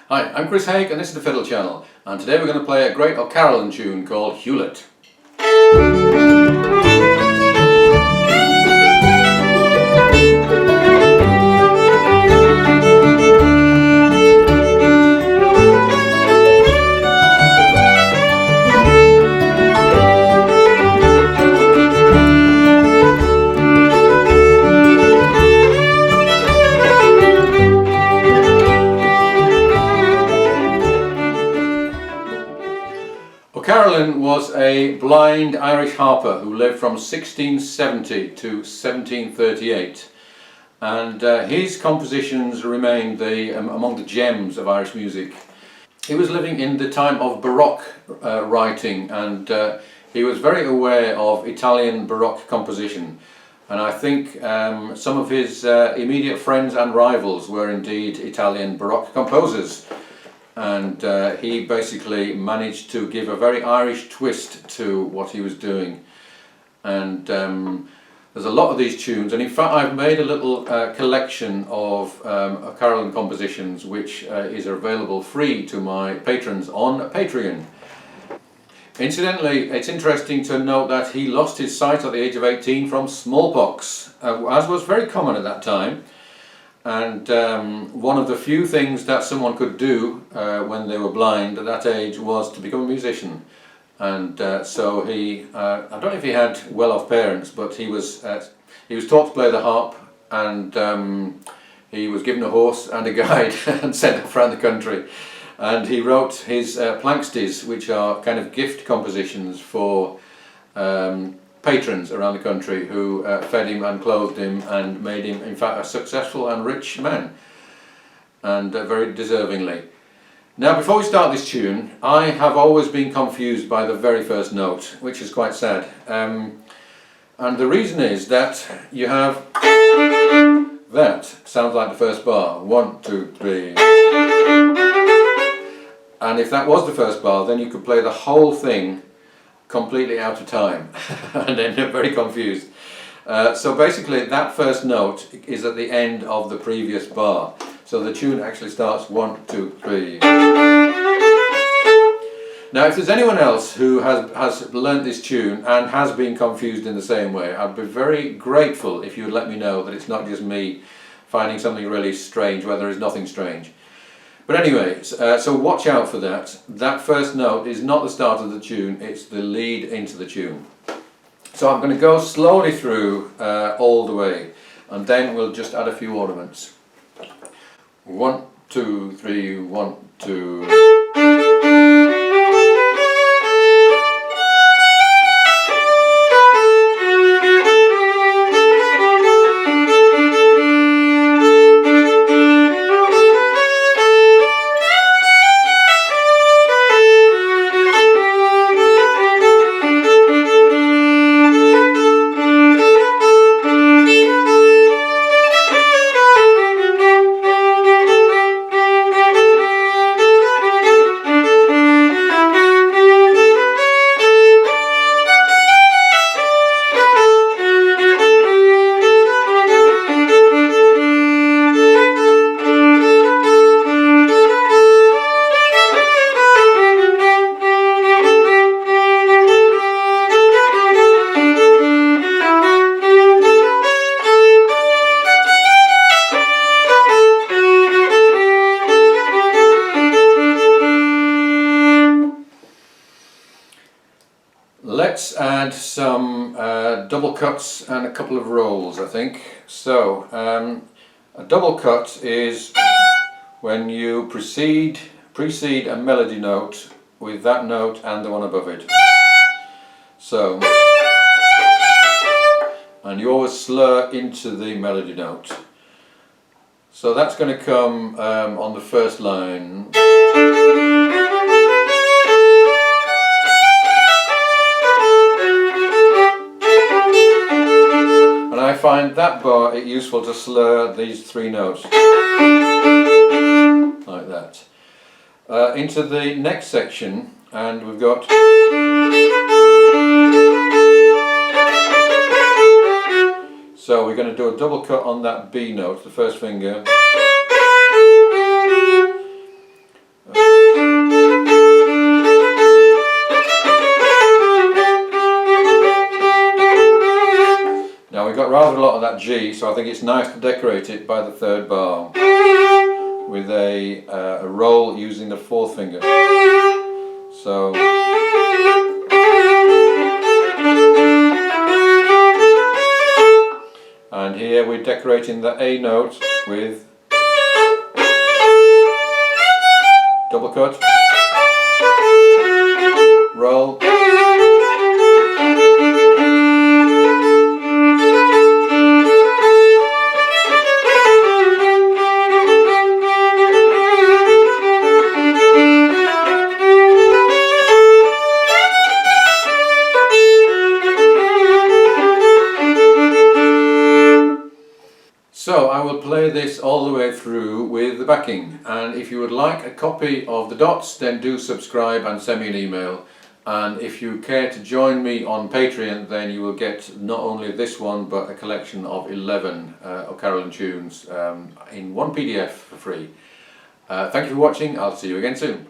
Hi, I'm Chris Haigh and this is the Fiddle channel, and today we're going to play a great O'Carolan tune called Hewlett. O'Carolan was a blind Irish harper who lived from 1670 to 1738, and his compositions remain among the gems of Irish music. He was living in the time of Baroque writing, and he was very aware of Italian Baroque composition, and I think some of his immediate friends and rivals were indeed Italian Baroque composers. And he basically managed to give a very Irish twist to what he was doing, and there's a lot of these tunes, and in fact I've made a little collection of O'Carolan compositions which is available free to my patrons on Patreon. Incidentally, it's interesting to note that he lost his sight at the age of 18 from smallpox, as was very common at that time. And one of the few things that someone could do when they were blind at that age was to become a musician. And so he, I don't know if he had well-off parents, but he was taught to play the harp, and he was given a horse and a guide and sent off around the country. And he wrote his planksties, which are kind of gift compositions for patrons around the country who fed him and clothed him and made him in fact a successful and rich man, and very deservingly. Now, before we start this tune, I have always been confused by the very first note, which is quite sad, and the reason is that you have that sounds like the first bar, 1, 2, 3, and if that was the first bar, then you could play the whole thing completely out of time and end up very confused. So basically that first note is at the end of the previous bar. So the tune actually starts 1, 2, 3. Now if there's anyone else who has learnt this tune and has been confused in the same way, I'd be very grateful if you would let me know that it's not just me finding something really strange where there is nothing strange. But anyway, so watch out for that. That first note is not the start of the tune, it's the lead into the tune. So I'm going to go slowly through all the way, and then we'll just add a few ornaments. 1, 2, 3, 1, 2. Let's add some double cuts and a couple of rolls, I think. So a double cut is when you precede a melody note with that note and the one above it. So, and you always slur into the melody note. So that's going to come on the first line. And I find that bar it useful to slur these three notes like that. Into the next section, and we've got so we're going to do a double cut on that B note, the first finger, lot of that G, so I think it's nice to decorate it by the third bar with a roll using the fourth finger. So and here we're decorating the A note with double cut, roll, So I will play this all the way through with the backing, and if you would like a copy of the dots, then do subscribe and send me an email. And if you care to join me on Patreon, then you will get not only this one but a collection of 11 O'Carolan tunes in one PDF for free. Thank you for watching. I'll see you again soon.